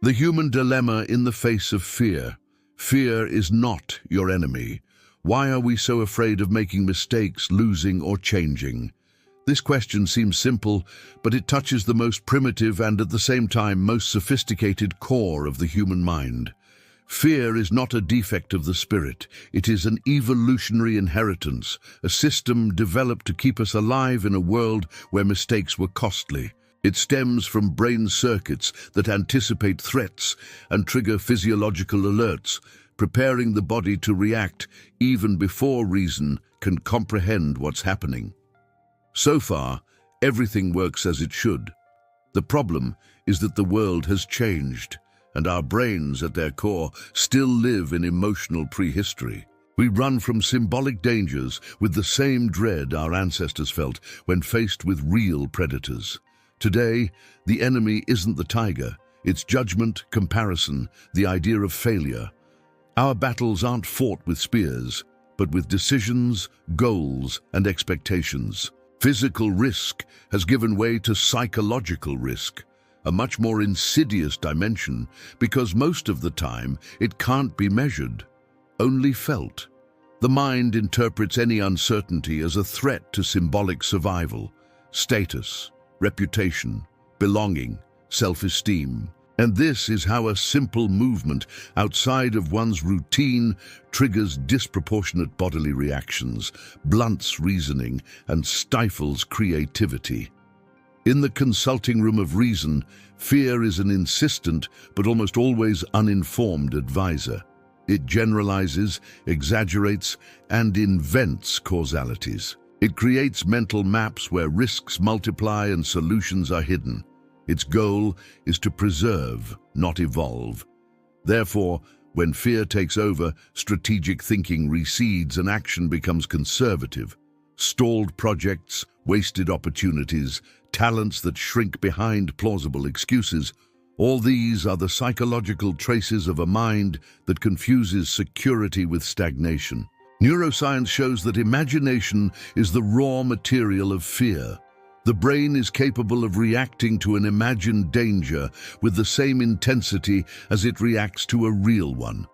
The human dilemma in the face of fear. Fear is not your enemy. Why are we so afraid of making mistakes, losing, or changing? This question seems simple, but it touches the most primitive and at the same time most sophisticated core of the human mind. Fear is not a defect of the spirit. It is an evolutionary inheritance, a system developed to keep us alive in a world where mistakes were costly. It stems from brain circuits that anticipate threats and trigger physiological alerts, preparing the body to react even before reason can comprehend what's happening. So far, everything works as it should. The problem is that the world has changed, and our brains, at their core, still live in emotional prehistory. We run from symbolic dangers with the same dread our ancestors felt when faced with real predators. Today, the enemy isn't the tiger. It's judgment, comparison, the idea of failure. Our battles aren't fought with spears, but with decisions, goals, and expectations. Physical risk has given way to psychological risk, a much more insidious dimension because most of the time it can't be measured, only felt. The mind interprets any uncertainty as a threat to symbolic survival, status, reputation, belonging, self-esteem. And this is how a simple movement outside of one's routine triggers disproportionate bodily reactions, blunts reasoning, and stifles creativity. In the consulting room of reason, fear is an insistent but almost always uninformed advisor. It generalizes, exaggerates, and invents causalities. It creates mental maps where risks multiply and solutions are hidden. Its goal is to preserve, not evolve. Therefore, when fear takes over, strategic thinking recedes and action becomes conservative. Stalled projects, wasted opportunities, talents that shrink behind plausible excuses, all these are the psychological traces of a mind that confuses security with stagnation. Neuroscience shows that imagination is the raw material of fear. The brain is capable of reacting to an imagined danger with the same intensity as it reacts to a real one.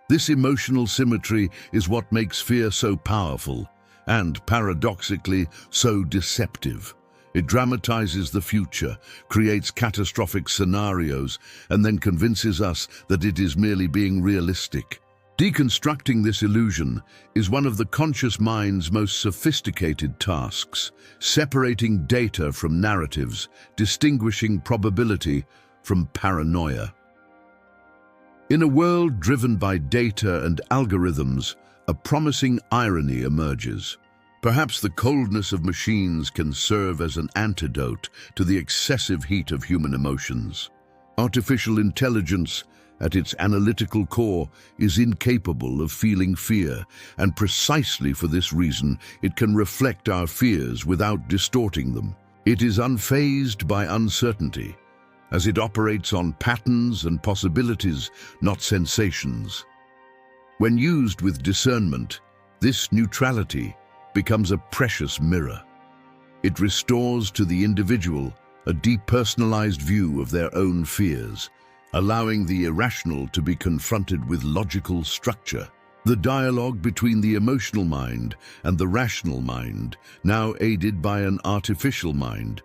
This emotional symmetry is what makes fear so powerful and, paradoxically, so deceptive. It dramatizes the future, creates catastrophic scenarios, and then convinces us that it is merely being realistic. Deconstructing this illusion is one of the conscious mind's most sophisticated tasks, separating data from narratives, distinguishing probability from paranoia. In a world driven by data and algorithms, a promising irony emerges. Perhaps the coldness of machines can serve as an antidote to the excessive heat of human emotions. Artificial intelligence, at its analytical core, is incapable of feeling fear, and precisely for this reason, it can reflect our fears without distorting them. It is unfazed by uncertainty, as it operates on patterns and possibilities, not sensations. When used with discernment, this neutrality becomes a precious mirror. It restores to the individual a depersonalized view of their own fears, allowing the irrational to be confronted with logical structure. The dialogue between the emotional mind and the rational mind, now aided by an artificial mind,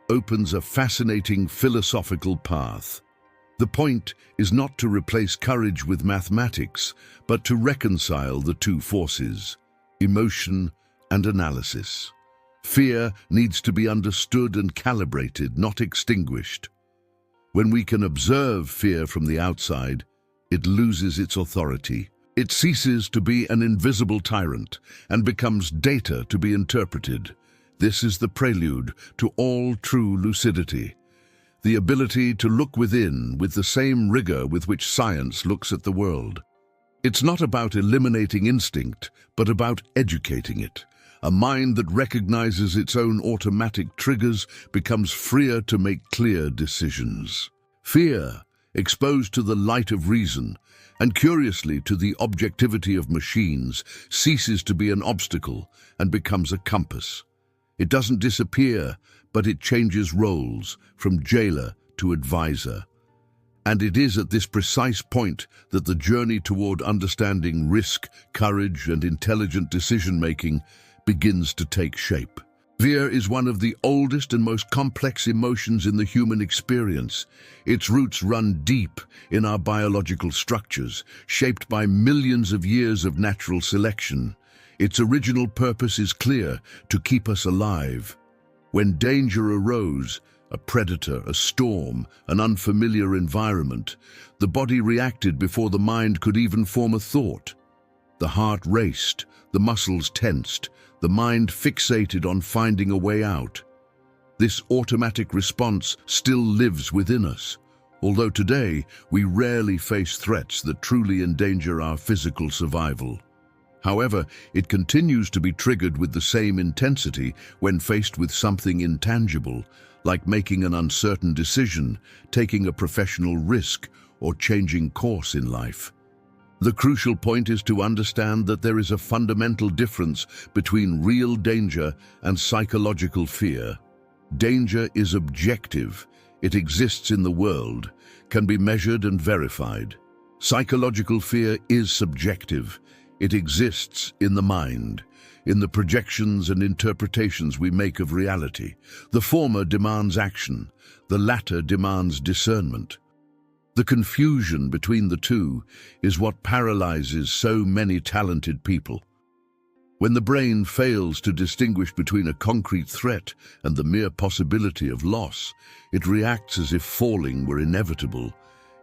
opens a fascinating philosophical path. The point is not to replace courage with mathematics, but to reconcile the two forces, emotion and analysis. Fear needs to be understood and calibrated, not extinguished. When we can observe fear from the outside, it loses its authority. It ceases to be an invisible tyrant and becomes data to be interpreted. This is the prelude to all true lucidity, the ability to look within with the same rigor with which science looks at the world. It's not about eliminating instinct, but about educating it. A mind that recognizes its own automatic triggers becomes freer to make clear decisions. Fear, exposed to the light of reason, and curiously to the objectivity of machines, ceases to be an obstacle and becomes a compass. It doesn't disappear, but it changes roles from jailer to advisor. And it is at this precise point that the journey toward understanding risk, courage, and intelligent decision-making begins to take shape. Fear is one of the oldest and most complex emotions in the human experience. Its roots run deep in our biological structures, shaped by millions of years of natural selection. Its original purpose is clear: to keep us alive. When danger arose, a predator, a storm, an unfamiliar environment, the body reacted before the mind could even form a thought. The heart raced, the muscles tensed, the mind fixated on finding a way out. This automatic response still lives within us, although today we rarely face threats that truly endanger our physical survival. However, it continues to be triggered with the same intensity when faced with something intangible, like making an uncertain decision, taking a professional risk, or changing course in life. The crucial point is to understand that there is a fundamental difference between real danger and psychological fear. Danger is objective. It exists in the world, can be measured and verified. Psychological fear is subjective. It exists in the mind, in the projections and interpretations we make of reality. The former demands action, the latter demands discernment. The confusion between the two is what paralyzes so many talented people. When the brain fails to distinguish between a concrete threat and the mere possibility of loss, it reacts as if falling were inevitable,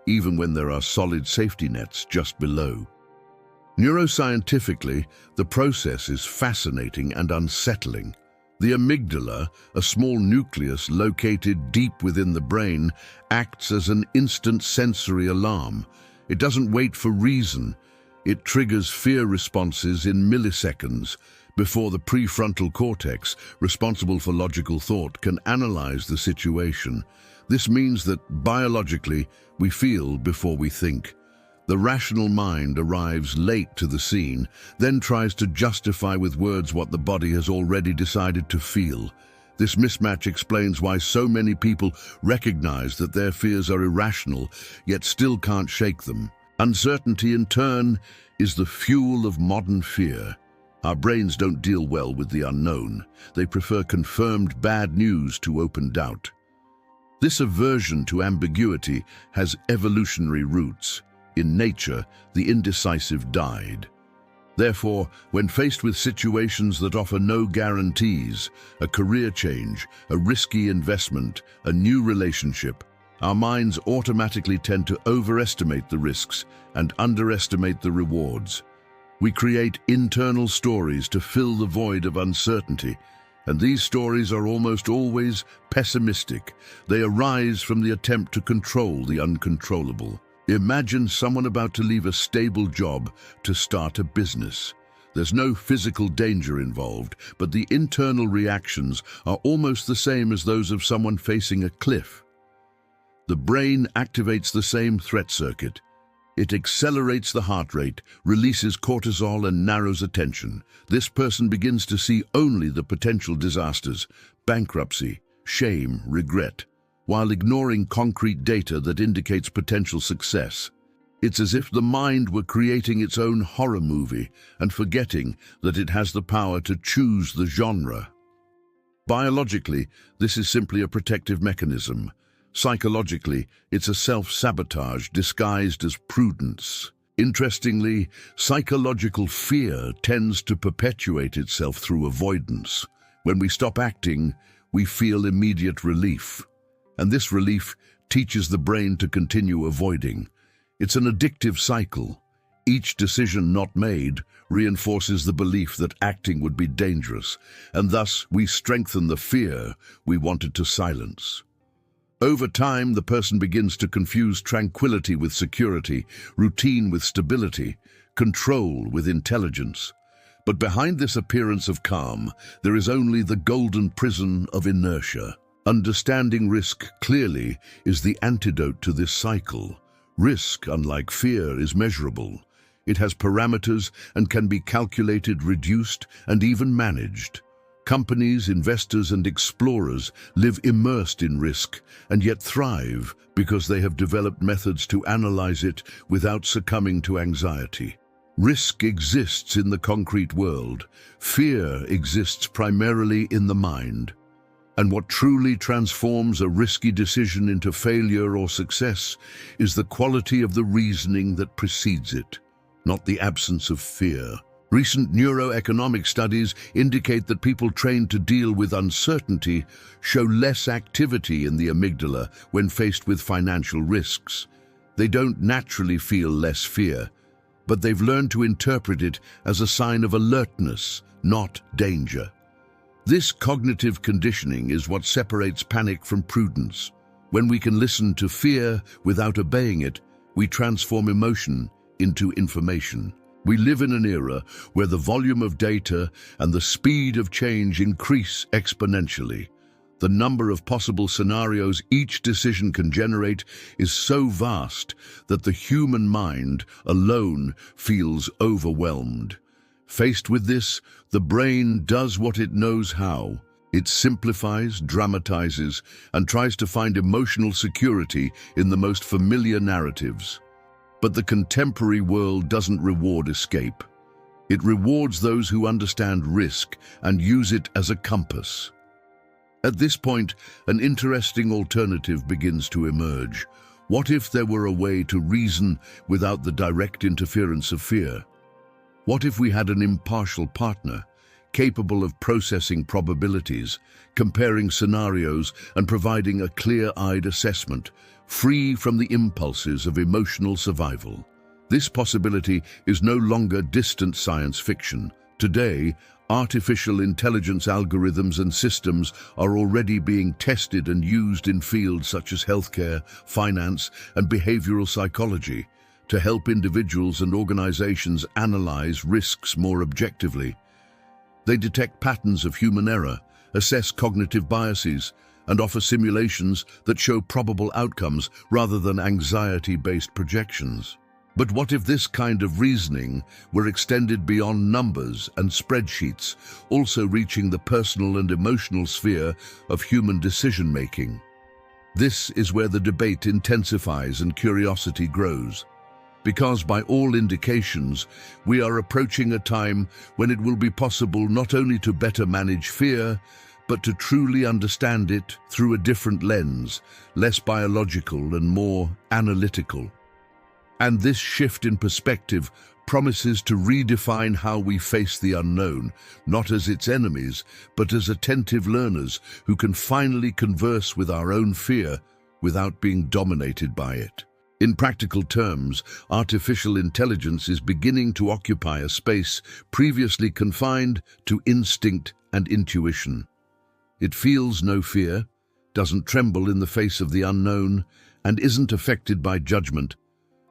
even when there are solid safety nets just below. Neuroscientifically, the process is fascinating and unsettling. The amygdala, a small nucleus located deep within the brain, acts as an instant sensory alarm. It doesn't wait for reason. It triggers fear responses in milliseconds before the prefrontal cortex, responsible for logical thought, can analyze the situation. This means that, biologically, we feel before we think. The rational mind arrives late to the scene, then tries to justify with words what the body has already decided to feel. This mismatch explains why so many people recognize that their fears are irrational, yet still can't shake them. Uncertainty, in turn, is the fuel of modern fear. Our brains don't deal well with the unknown. They prefer confirmed bad news to open doubt. This aversion to ambiguity has evolutionary roots. In nature, the indecisive died. Therefore, when faced with situations that offer no guarantees, a career change, a risky investment, a new relationship, our minds automatically tend to overestimate the risks and underestimate the rewards. We create internal stories to fill the void of uncertainty, and these stories are almost always pessimistic. They arise from the attempt to control the uncontrollable. Imagine someone about to leave a stable job to start a business. There's no physical danger involved, but the internal reactions are almost the same as those of someone facing a cliff. The brain activates the same threat circuit. It accelerates the heart rate, releases cortisol, and narrows attention. This person begins to see only the potential disasters: bankruptcy, shame, regret, while ignoring concrete data that indicates potential success. It's as if the mind were creating its own horror movie and forgetting that it has the power to choose the genre. Biologically, this is simply a protective mechanism. Psychologically, it's a self-sabotage disguised as prudence. Interestingly, psychological fear tends to perpetuate itself through avoidance. When we stop acting, we feel immediate relief. And this relief teaches the brain to continue avoiding. It's an addictive cycle. Each decision not made reinforces the belief that acting would be dangerous, and thus we strengthen the fear we wanted to silence. Over time, the person begins to confuse tranquility with security, routine with stability, control with intelligence. But behind this appearance of calm, there is only the golden prison of inertia. Understanding risk clearly is the antidote to this cycle. Risk, unlike fear, is measurable. It has parameters and can be calculated, reduced, and even managed. Companies, investors, and explorers live immersed in risk and yet thrive because they have developed methods to analyze it without succumbing to anxiety. Risk exists in the concrete world. Fear exists primarily in the mind. And what truly transforms a risky decision into failure or success is the quality of the reasoning that precedes it, not the absence of fear. Recent neuroeconomic studies indicate that people trained to deal with uncertainty show less activity in the amygdala when faced with financial risks. They don't naturally feel less fear, but they've learned to interpret it as a sign of alertness, not danger. This cognitive conditioning is what separates panic from prudence. When we can listen to fear without obeying it, we transform emotion into information. We live in an era where the volume of data and the speed of change increase exponentially. The number of possible scenarios each decision can generate is so vast that the human mind alone feels overwhelmed. Faced with this, the brain does what it knows how. It simplifies, dramatizes, and tries to find emotional security in the most familiar narratives. But the contemporary world doesn't reward escape. It rewards those who understand risk and use it as a compass. At this point, an interesting alternative begins to emerge. What if there were a way to reason without the direct interference of fear? What if we had an impartial partner, capable of processing probabilities, comparing scenarios, and providing a clear-eyed assessment, free from the impulses of emotional survival? This possibility is no longer distant science fiction. Today, artificial intelligence algorithms and systems are already being tested and used in fields such as healthcare, finance, and behavioral psychology to help individuals and organizations analyze risks more objectively. They detect patterns of human error, assess cognitive biases, and offer simulations that show probable outcomes rather than anxiety-based projections. But what if this kind of reasoning were extended beyond numbers and spreadsheets, also reaching the personal and emotional sphere of human decision-making? This is where the debate intensifies and curiosity grows. Because by all indications, we are approaching a time when it will be possible not only to better manage fear, but to truly understand it through a different lens, less biological and more analytical. And this shift in perspective promises to redefine how we face the unknown, not as its enemies, but as attentive learners who can finally converse with our own fear without being dominated by it. In practical terms, artificial intelligence is beginning to occupy a space previously confined to instinct and intuition. It feels no fear, doesn't tremble in the face of the unknown, and isn't affected by judgment.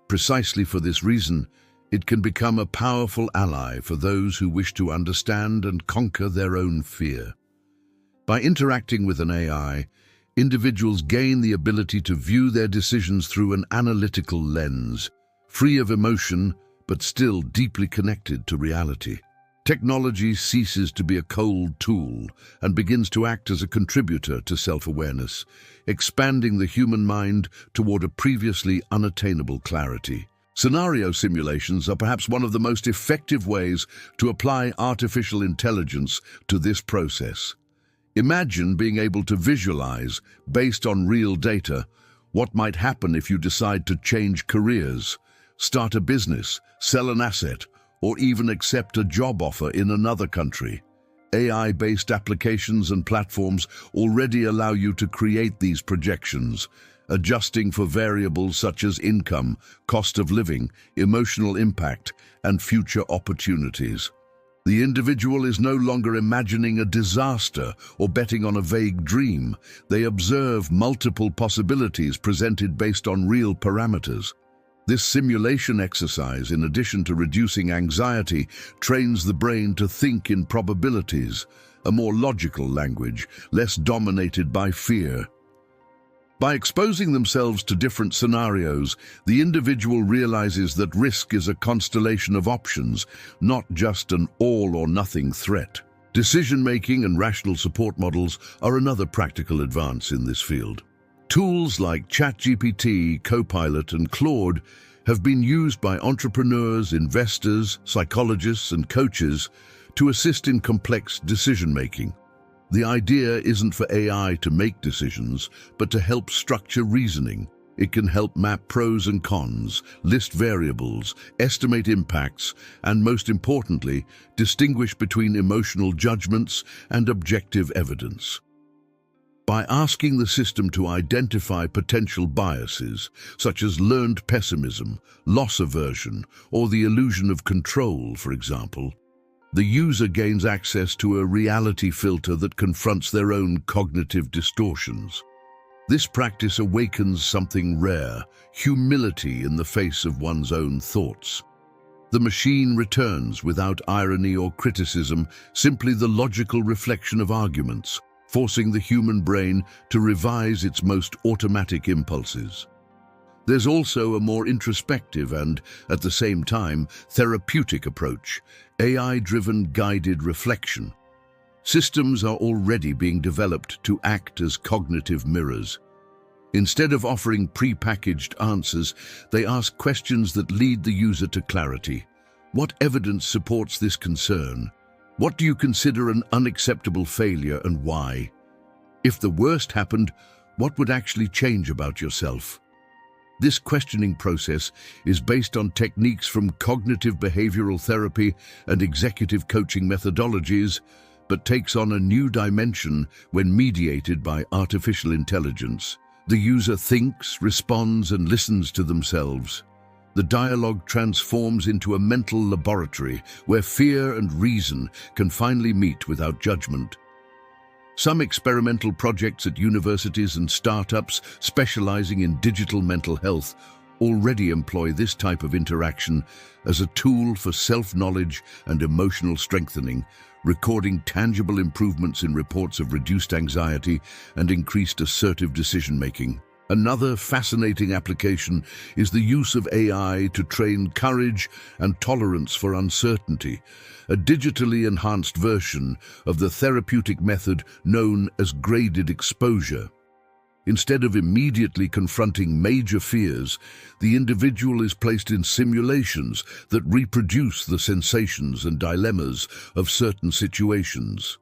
Precisely for this reason, it can become a powerful ally for those who wish to understand and conquer their own fear. By interacting with an AI, individuals gain the ability to view their decisions through an analytical lens, free of emotion but still deeply connected to reality. Technology ceases to be a cold tool and begins to act as a contributor to self-awareness, expanding the human mind toward a previously unattainable clarity. Scenario simulations are perhaps one of the most effective ways to apply artificial intelligence to this process. Imagine being able to visualize, based on real data, what might happen if you decide to change careers, start a business, sell an asset, or even accept a job offer in another country. AI-based applications and platforms already allow you to create these projections, adjusting for variables such as income, cost of living, emotional impact, and future opportunities. The individual is no longer imagining a disaster or betting on a vague dream. They observe multiple possibilities presented based on real parameters. This simulation exercise, in addition to reducing anxiety, trains the brain to think in probabilities, a more logical language, less dominated by fear. By exposing themselves to different scenarios, the individual realizes that risk is a constellation of options, not just an all-or-nothing threat. Decision-making and rational support models are another practical advance in this field. Tools like ChatGPT, Copilot, and Claude have been used by entrepreneurs, investors, psychologists, and coaches to assist in complex decision-making. The idea isn't for AI to make decisions, but to help structure reasoning. It can help map pros and cons, list variables, estimate impacts, and most importantly, distinguish between emotional judgments and objective evidence. By asking the system to identify potential biases, such as learned pessimism, loss aversion, or the illusion of control, for example, the user gains access to a reality filter that confronts their own cognitive distortions. This practice awakens something rare, humility in the face of one's own thoughts. The machine returns without irony or criticism, simply the logical reflection of arguments, forcing the human brain to revise its most automatic impulses. There's also a more introspective and, at the same time, therapeutic approach, AI-driven guided reflection. Systems are already being developed to act as cognitive mirrors. Instead of offering pre-packaged answers, they ask questions that lead the user to clarity. What evidence supports this concern? What do you consider an unacceptable failure and why? If the worst happened, what would actually change about yourself? This questioning process is based on techniques from cognitive behavioral therapy and executive coaching methodologies, but takes on a new dimension when mediated by artificial intelligence. The user thinks, responds, and listens to themselves. The dialogue transforms into a mental laboratory where fear and reason can finally meet without judgment. Some experimental projects at universities and startups specializing in digital mental health already employ this type of interaction as a tool for self-knowledge and emotional strengthening, recording tangible improvements in reports of reduced anxiety and increased assertive decision-making. Another fascinating application is the use of AI to train courage and tolerance for uncertainty, a digitally enhanced version of the therapeutic method known as graded exposure. Instead of immediately confronting major fears, the individual is placed in simulations that reproduce the sensations and dilemmas of certain situations.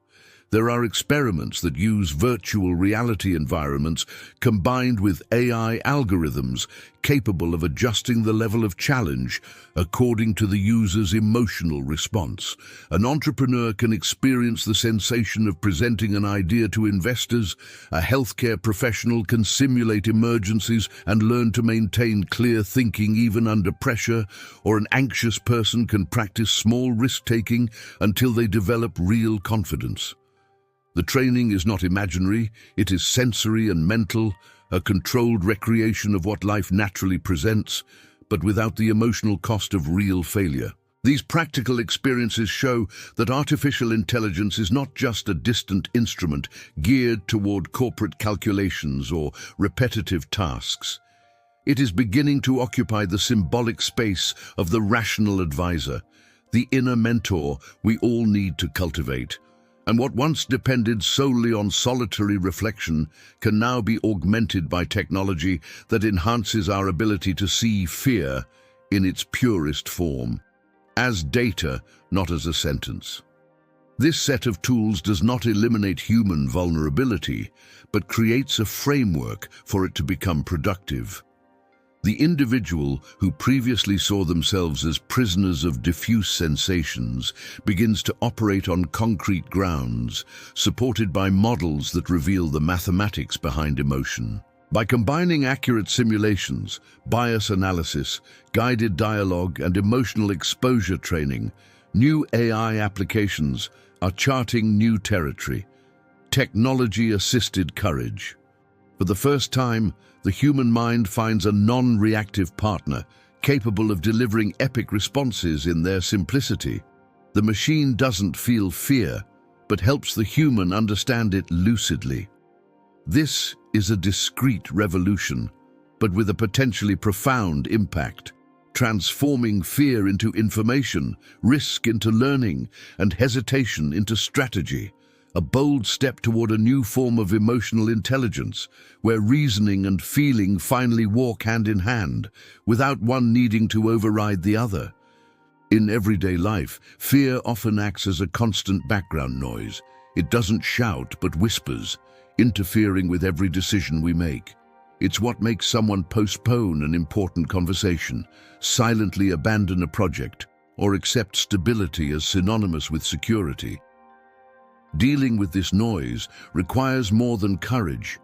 There are experiments that use virtual reality environments combined with AI algorithms capable of adjusting the level of challenge according to the user's emotional response. An entrepreneur can experience the sensation of presenting an idea to investors, a healthcare professional can simulate emergencies and learn to maintain clear thinking even under pressure, or an anxious person can practice small risk-taking until they develop real confidence. The training is not imaginary, it is sensory and mental, a controlled recreation of what life naturally presents, but without the emotional cost of real failure. These practical experiences show that artificial intelligence is not just a distant instrument geared toward corporate calculations or repetitive tasks. It is beginning to occupy the symbolic space of the rational advisor, the inner mentor we all need to cultivate. And what once depended solely on solitary reflection can now be augmented by technology that enhances our ability to see fear in its purest form, as data, not as a sentence. This set of tools does not eliminate human vulnerability, but creates a framework for it to become productive. The individual who previously saw themselves as prisoners of diffuse sensations begins to operate on concrete grounds, supported by models that reveal the mathematics behind emotion. By combining accurate simulations, bias analysis, guided dialogue, and emotional exposure training, new AI applications are charting new territory: technology-assisted courage. For the first time, the human mind finds a non-reactive partner capable of delivering epic responses in their simplicity. The machine doesn't feel fear, but helps the human understand it lucidly. This is a discrete revolution, but with a potentially profound impact. transforming fear into information, risk into learning, and hesitation into strategy. A bold step toward a new form of emotional intelligence, where reasoning and feeling finally walk hand in hand, without one needing to override the other. In everyday life, fear often acts as a constant background noise. It doesn't shout but whispers, interfering with every decision we make. It's what makes someone postpone an important conversation, silently abandon a project, or accept stability as synonymous with security. Dealing with this noise requires more than courage.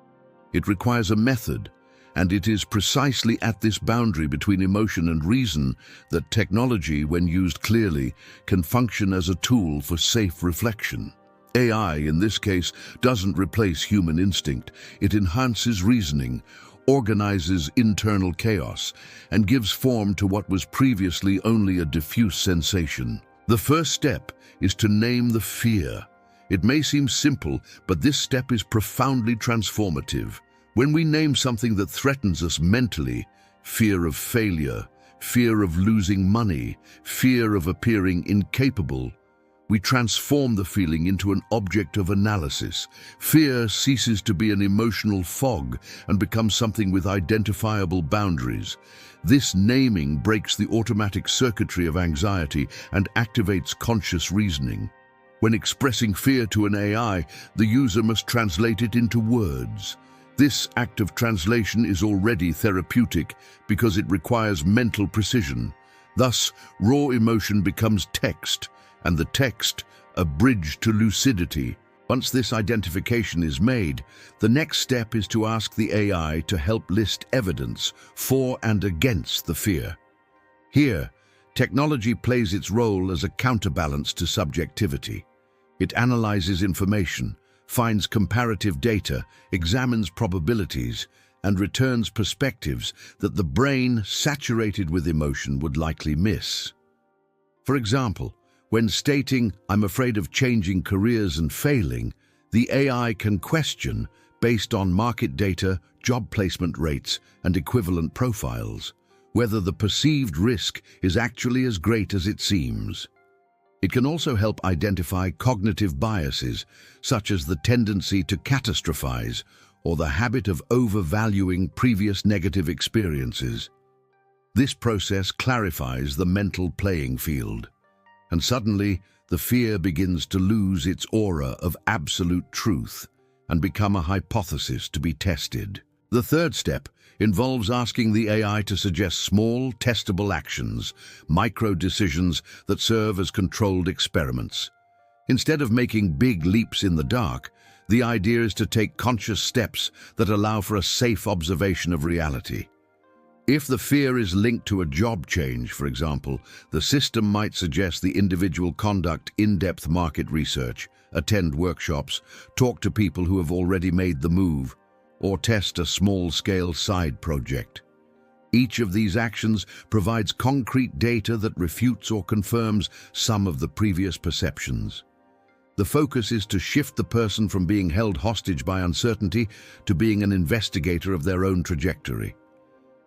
It requires a method, and it is precisely at this boundary between emotion and reason that technology, when used clearly, can function as a tool for safe reflection. AI, in this case, doesn't replace human instinct. It enhances reasoning, organizes internal chaos, and gives form to what was previously only a diffuse sensation. The first step is to name the fear. It may seem simple, but this step is profoundly transformative. When we name something that threatens us mentally, fear of failure, fear of losing money, fear of appearing incapable, we transform the feeling into an object of analysis. Fear ceases to be an emotional fog and becomes something with identifiable boundaries. This naming breaks the automatic circuitry of anxiety and activates conscious reasoning. When expressing fear to an AI, the user must translate it into words. This act of translation is already therapeutic because it requires mental precision. Thus, raw emotion becomes text, and the text a bridge to lucidity. Once this identification is made, the next step is to ask the AI to help list evidence for and against the fear. Here, technology plays its role as a counterbalance to subjectivity. It analyzes information, finds comparative data, examines probabilities, and returns perspectives that the brain, saturated with emotion, would likely miss. For example, when stating, "I'm afraid of changing careers and failing," the AI can question, based on market data, job placement rates, and equivalent profiles, whether the perceived risk is actually as great as it seems. It can also help identify cognitive biases, such as the tendency to catastrophize or the habit of overvaluing previous negative experiences. This process clarifies the mental playing field, and suddenly the fear begins to lose its aura of absolute truth and become a hypothesis to be tested. The third step involves asking the AI to suggest small, testable actions, micro-decisions that serve as controlled experiments. Instead of making big leaps in the dark, the idea is to take conscious steps that allow for a safe observation of reality. If the fear is linked to a job change, for example, the system might suggest the individual conduct in-depth market research, attend workshops, talk to people who have already made the move, or test a small-scale side project. Each of these actions provides concrete data that refutes or confirms some of the previous perceptions. The focus is to shift the person from being held hostage by uncertainty to being an investigator of their own trajectory.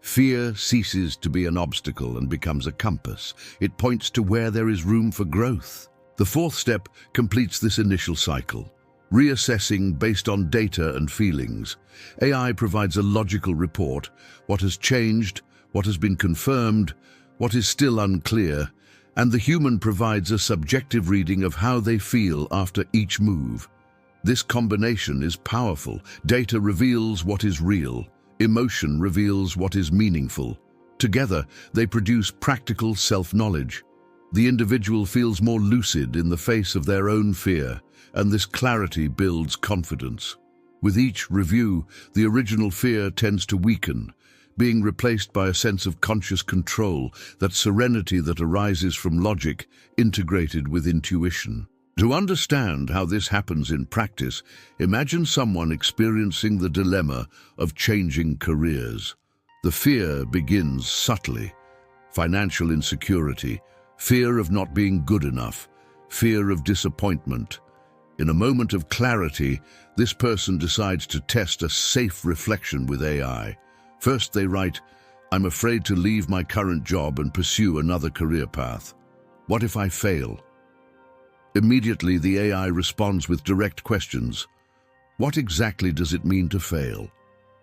Fear ceases to be an obstacle and becomes a compass. It points to where there is room for growth. The fourth step completes this initial cycle. Reassessing based on data and feelings. AI provides a logical report: what has changed, what has been confirmed, what is still unclear, and the human provides a subjective reading of how they feel after each move. This combination is powerful. Data reveals what is real. Emotion reveals what is meaningful. Together, they produce practical self-knowledge. The individual feels more lucid in the face of their own fear, and this clarity builds confidence. With each review, the original fear tends to weaken, being replaced by a sense of conscious control, that serenity that arises from logic integrated with intuition. To understand how this happens in practice, imagine someone experiencing the dilemma of changing careers. The fear begins subtly: financial insecurity, fear of not being good enough, fear of disappointment. In a moment of clarity, this person decides to test a safe reflection with AI. First, they write, I'm afraid to leave my current job and pursue another career path. What if I fail? Immediately, the AI responds with direct questions. What exactly does it mean to fail?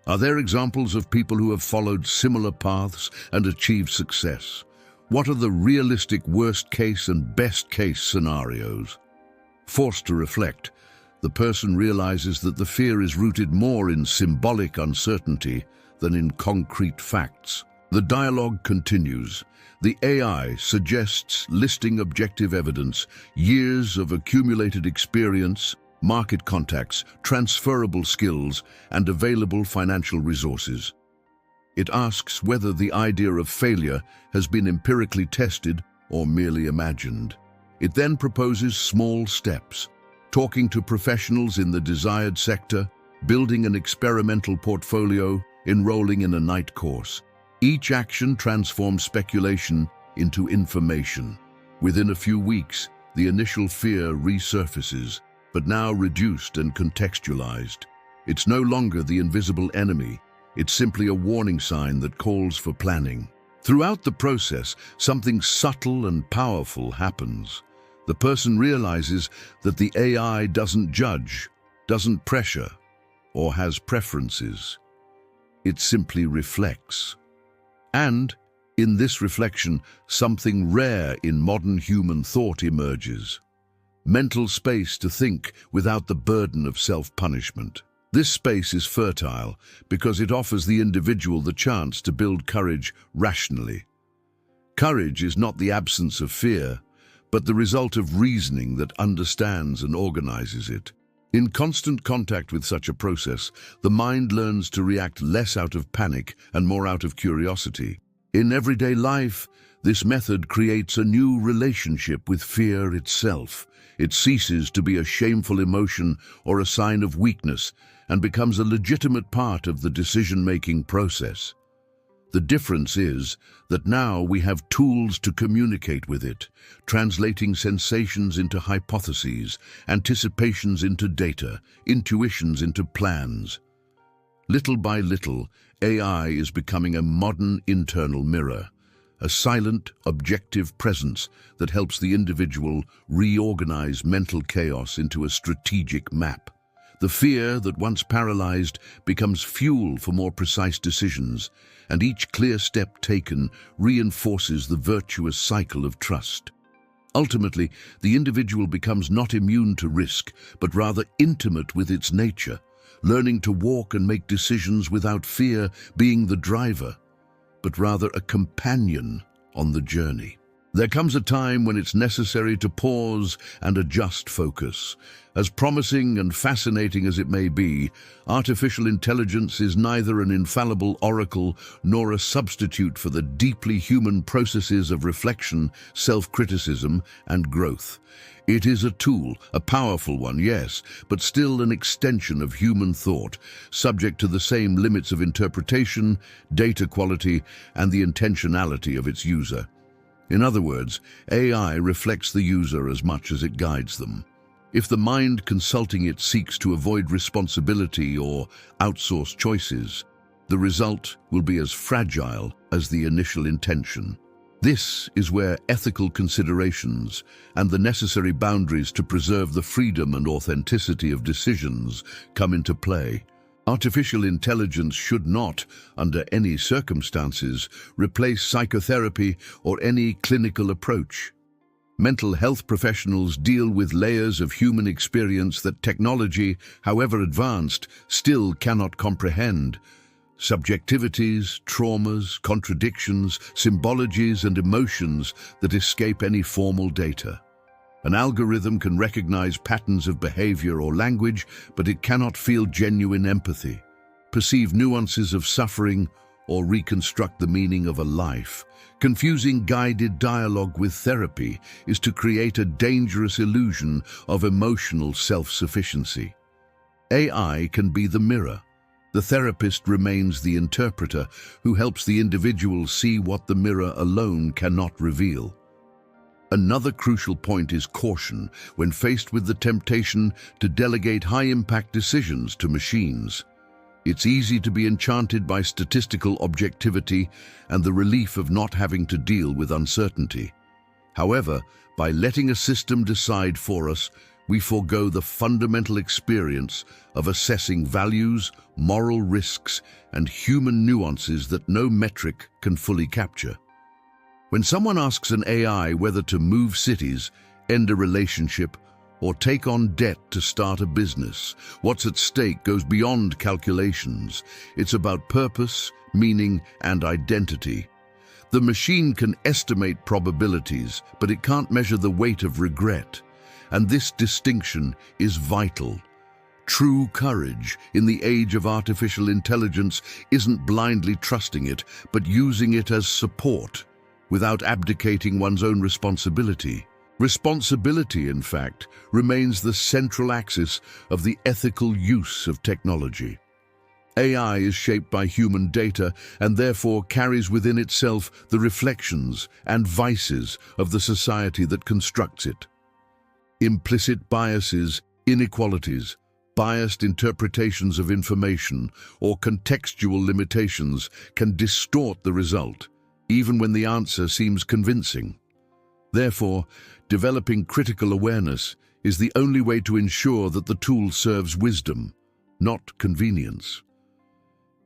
Are there examples of people who have followed similar paths and achieved success? What are the realistic worst-case and best-case scenarios? Forced to reflect, the person realizes that the fear is rooted more in symbolic uncertainty than in concrete facts. The dialogue continues. The AI suggests listing objective evidence, years of accumulated experience, market contacts, transferable skills, and available financial resources. It asks whether the idea of failure has been empirically tested or merely imagined. It then proposes small steps, talking to professionals in the desired sector, building an experimental portfolio, enrolling in a night course. Each action transforms speculation into information. Within a few weeks, the initial fear resurfaces, but now reduced and contextualized. It's no longer the invisible enemy. It's simply a warning sign that calls for planning. Throughout the process, something subtle and powerful happens. The person realizes that the AI doesn't judge, doesn't pressure, or has preferences. It simply reflects. And, in this reflection, something rare in modern human thought emerges. Mental space to think without the burden of self-punishment. This space is fertile because it offers the individual the chance to build courage rationally. Courage is not the absence of fear, but the result of reasoning that understands and organizes it. In constant contact with such a process, the mind learns to react less out of panic and more out of curiosity. In everyday life, this method creates a new relationship with fear itself. It ceases to be a shameful emotion or a sign of weakness and becomes a legitimate part of the decision-making process. The difference is that now we have tools to communicate with it, translating sensations into hypotheses, anticipations into data, intuitions into plans. Little by little, AI is becoming a modern internal mirror, a silent, objective presence that helps the individual reorganize mental chaos into a strategic map. The fear that once paralyzed becomes fuel for more precise decisions, and each clear step taken reinforces the virtuous cycle of trust. Ultimately, the individual becomes not immune to risk, but rather intimate with its nature, learning to walk and make decisions without fear being the driver, but rather a companion on the journey. There comes a time when it's necessary to pause and adjust focus. As promising and fascinating as it may be, artificial intelligence is neither an infallible oracle nor a substitute for the deeply human processes of reflection, self-criticism, and growth. It is a tool, a powerful one, yes, but still an extension of human thought, subject to the same limits of interpretation, data quality, and the intentionality of its user. In other words, AI reflects the user as much as it guides them. If the mind consulting it seeks to avoid responsibility or outsource choices, the result will be as fragile as the initial intention. This is where ethical considerations and the necessary boundaries to preserve the freedom and authenticity of decisions come into play. Artificial intelligence should not, under any circumstances, replace psychotherapy or any clinical approach. Mental health professionals deal with layers of human experience that technology, however advanced, still cannot comprehend. Subjectivities, traumas, contradictions, symbologies, and emotions that escape any formal data. An algorithm can recognize patterns of behavior or language, but it cannot feel genuine empathy, perceive nuances of suffering, or reconstruct the meaning of a life. Confusing guided dialogue with therapy is to create a dangerous illusion of emotional self-sufficiency. AI can be the mirror. The therapist remains the interpreter who helps the individual see what the mirror alone cannot reveal. Another crucial point is caution when faced with the temptation to delegate high-impact decisions to machines. It's easy to be enchanted by statistical objectivity and the relief of not having to deal with uncertainty. However, by letting a system decide for us, we forego the fundamental experience of assessing values, moral risks, and human nuances that no metric can fully capture. When someone asks an AI whether to move cities, end a relationship, or take on debt to start a business, what's at stake goes beyond calculations. It's about purpose, meaning, and identity. The machine can estimate probabilities, but it can't measure the weight of regret. And this distinction is vital. True courage in the age of artificial intelligence isn't blindly trusting it, but using it as support, without abdicating one's own responsibility. Responsibility, in fact, remains the central axis of the ethical use of technology. AI is shaped by human data and therefore carries within itself the reflections and vices of the society that constructs it. Implicit biases, inequalities, biased interpretations of information, or contextual limitations can distort the result, even when the answer seems convincing. Therefore, developing critical awareness is the only way to ensure that the tool serves wisdom, not convenience.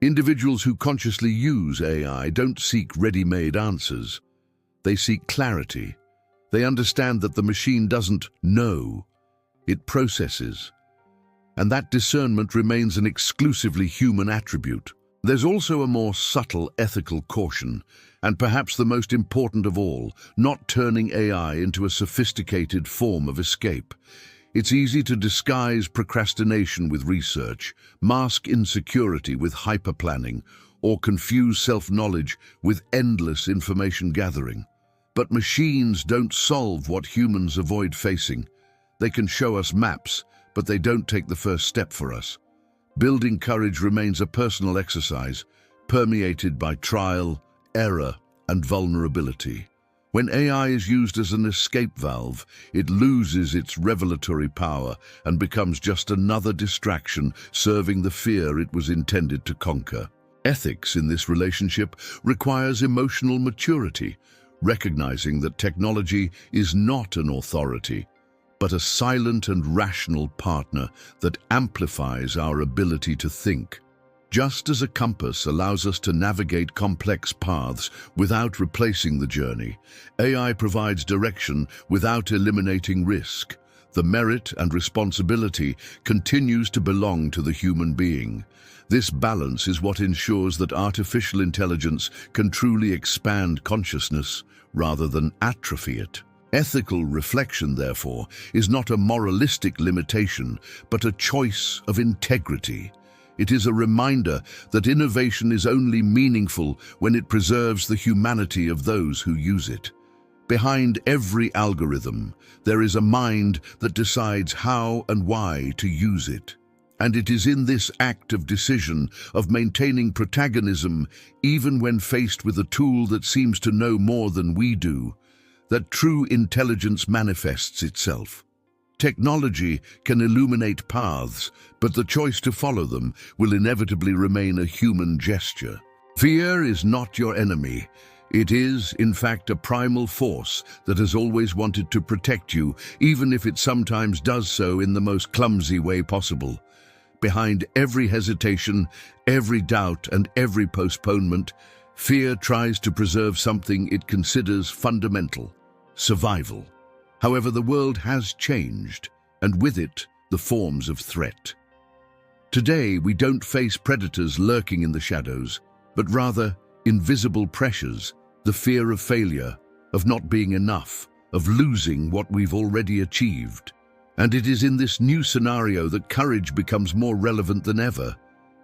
Individuals who consciously use AI don't seek ready-made answers. They seek clarity. They understand that the machine doesn't know, it processes. And that discernment remains an exclusively human attribute. There's also a more subtle ethical caution, and perhaps the most important of all, not turning AI into a sophisticated form of escape. It's easy to disguise procrastination with research, mask insecurity with hyperplanning, or confuse self-knowledge with endless information gathering. But machines don't solve what humans avoid facing. They can show us maps, but they don't take the first step for us. Building courage remains a personal exercise, permeated by trial, error, and vulnerability. When AI is used as an escape valve, it loses its revelatory power and becomes just another distraction serving the fear it was intended to conquer. Ethics in this relationship requires emotional maturity, recognizing that technology is not an authority, but a silent and rational partner that amplifies our ability to think. Just as a compass allows us to navigate complex paths without replacing the journey, AI provides direction without eliminating risk. The merit and responsibility continues to belong to the human being. This balance is what ensures that artificial intelligence can truly expand consciousness rather than atrophy it. Ethical reflection, therefore, is not a moralistic limitation, but a choice of integrity. It is a reminder that innovation is only meaningful when it preserves the humanity of those who use it. Behind every algorithm, there is a mind that decides how and why to use it. And it is in this act of decision, of maintaining protagonism, even when faced with a tool that seems to know more than we do, that true intelligence manifests itself. Technology can illuminate paths, but the choice to follow them will inevitably remain a human gesture. Fear is not your enemy. It is, in fact, a primal force that has always wanted to protect you, even if it sometimes does so in the most clumsy way possible. Behind every hesitation, every doubt, and every postponement, fear tries to preserve something it considers fundamental: survival. However, the world has changed, and with it, the forms of threat. Today, we don't face predators lurking in the shadows, but rather invisible pressures, the fear of failure, of not being enough, of losing what we've already achieved. And it is in this new scenario that courage becomes more relevant than ever,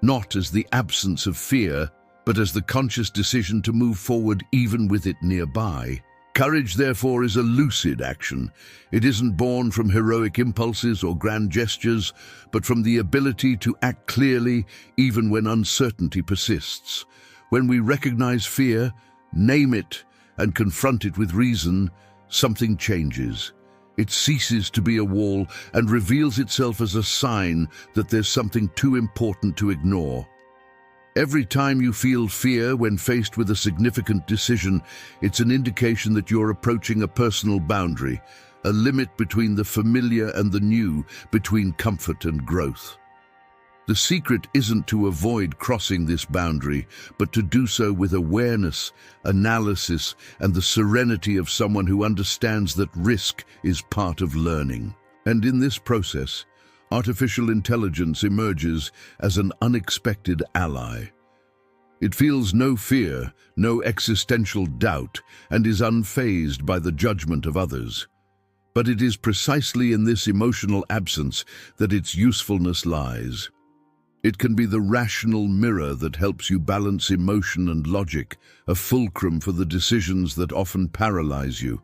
not as the absence of fear, but as the conscious decision to move forward even with it nearby. Courage, therefore, is a lucid action. It isn't born from heroic impulses or grand gestures, but from the ability to act clearly even when uncertainty persists. When we recognize fear, name it, and confront it with reason, something changes. It ceases to be a wall and reveals itself as a sign that there's something too important to ignore. Every time you feel fear when faced with a significant decision, it's an indication that you're approaching a personal boundary, a limit between the familiar and the new, between comfort and growth. The secret isn't to avoid crossing this boundary, but to do so with awareness, analysis, and the serenity of someone who understands that risk is part of learning. And in this process, artificial intelligence emerges as an unexpected ally. It feels no fear, no existential doubt, and is unfazed by the judgment of others. But it is precisely in this emotional absence that its usefulness lies. It can be the rational mirror that helps you balance emotion and logic, a fulcrum for the decisions that often paralyze you.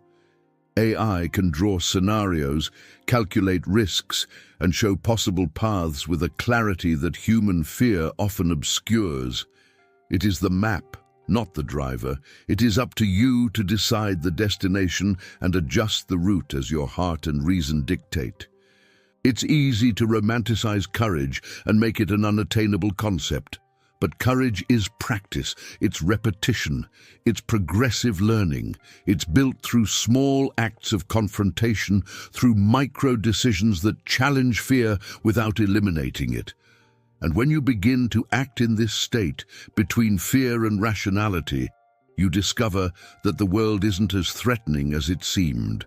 AI can draw scenarios, calculate risks, and show possible paths with a clarity that human fear often obscures. It is the map, not the driver. It is up to you to decide the destination and adjust the route as your heart and reason dictate. It's easy to romanticize courage and make it an unattainable concept. But courage is practice, it's repetition, it's progressive learning. It's built through small acts of confrontation, through micro-decisions that challenge fear without eliminating it. And when you begin to act in this state, between fear and rationality, you discover that the world isn't as threatening as it seemed.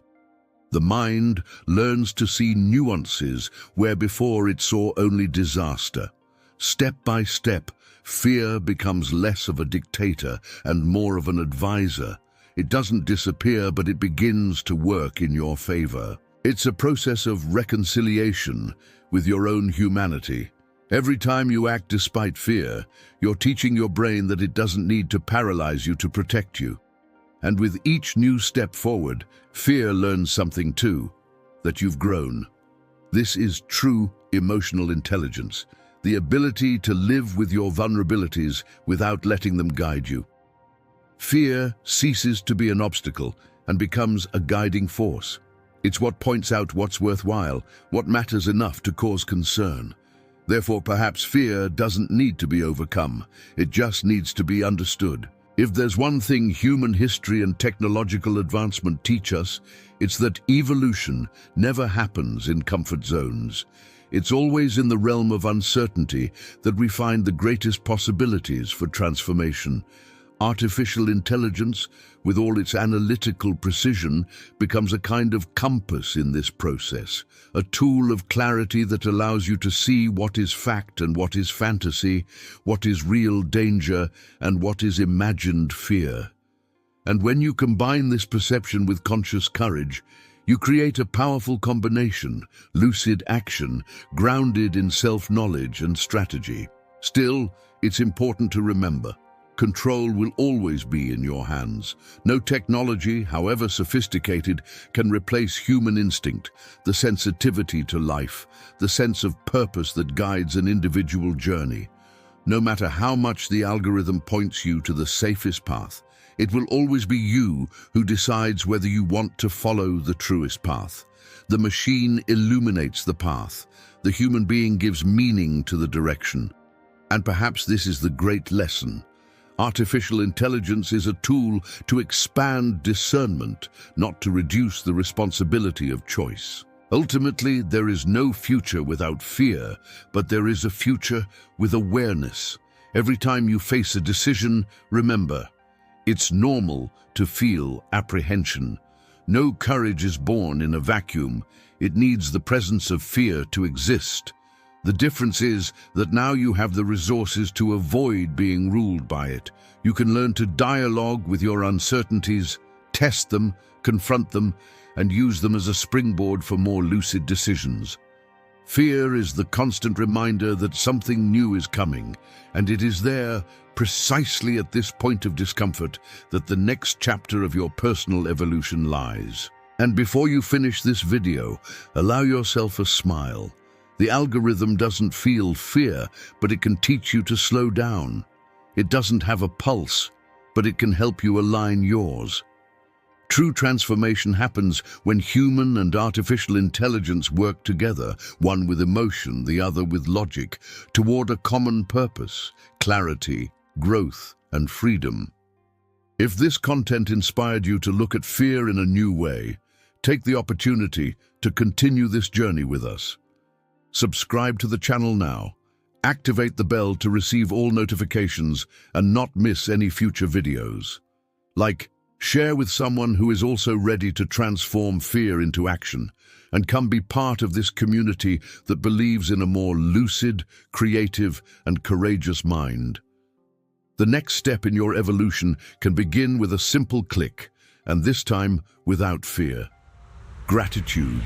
The mind learns to see nuances where before it saw only disaster. Step by step, fear becomes less of a dictator and more of an advisor. It doesn't disappear, but it begins to work in your favor. It's a process of reconciliation with your own humanity. Every time you act despite fear, you're teaching your brain that it doesn't need to paralyze you to protect you. And with each new step forward, fear learns something too, that you've grown. This is true emotional intelligence, the ability to live with your vulnerabilities without letting them guide you. Fear ceases to be an obstacle and becomes a guiding force. It's what points out what's worthwhile, what matters enough to cause concern. Therefore, perhaps fear doesn't need to be overcome. It just needs to be understood. If there's one thing human history and technological advancement teach us, it's that evolution never happens in comfort zones. It's always in the realm of uncertainty that we find the greatest possibilities for transformation. Artificial intelligence, with all its analytical precision, becomes a kind of compass in this process, a tool of clarity that allows you to see what is fact and what is fantasy, what is real danger and what is imagined fear. And when you combine this perception with conscious courage, you create a powerful combination, lucid action, grounded in self-knowledge and strategy. Still, it's important to remember, control will always be in your hands. No technology, however sophisticated, can replace human instinct, the sensitivity to life, the sense of purpose that guides an individual journey. No matter how much the algorithm points you to the safest path, it will always be you who decides whether you want to follow the truest path. The machine illuminates the path. The human being gives meaning to the direction. And perhaps this is the great lesson. Artificial intelligence is a tool to expand discernment, not to reduce the responsibility of choice. Ultimately, there is no future without fear, but there is a future with awareness. Every time you face a decision, remember, it's normal to feel apprehension. No courage is born in a vacuum. It needs the presence of fear to exist. The difference is that now you have the resources to avoid being ruled by it. You can learn to dialogue with your uncertainties, test them, confront them, and use them as a springboard for more lucid decisions. Fear is the constant reminder that something new is coming, and it is there, precisely at this point of discomfort, that the next chapter of your personal evolution lies. And before you finish this video, allow yourself a smile. The algorithm doesn't feel fear, but it can teach you to slow down. It doesn't have a pulse, but it can help you align yours. True transformation happens when human and artificial intelligence work together, one with emotion, the other with logic, toward a common purpose, clarity, growth, and freedom. If this content inspired you to look at fear in a new way, take the opportunity to continue this journey with us. Subscribe to the channel now. Activate the bell to receive all notifications and not miss any future videos. Share with someone who is also ready to transform fear into action, and come be part of this community that believes in a more lucid, creative, and courageous mind. The next step in your evolution can begin with a simple click, and this time without fear. Gratitude.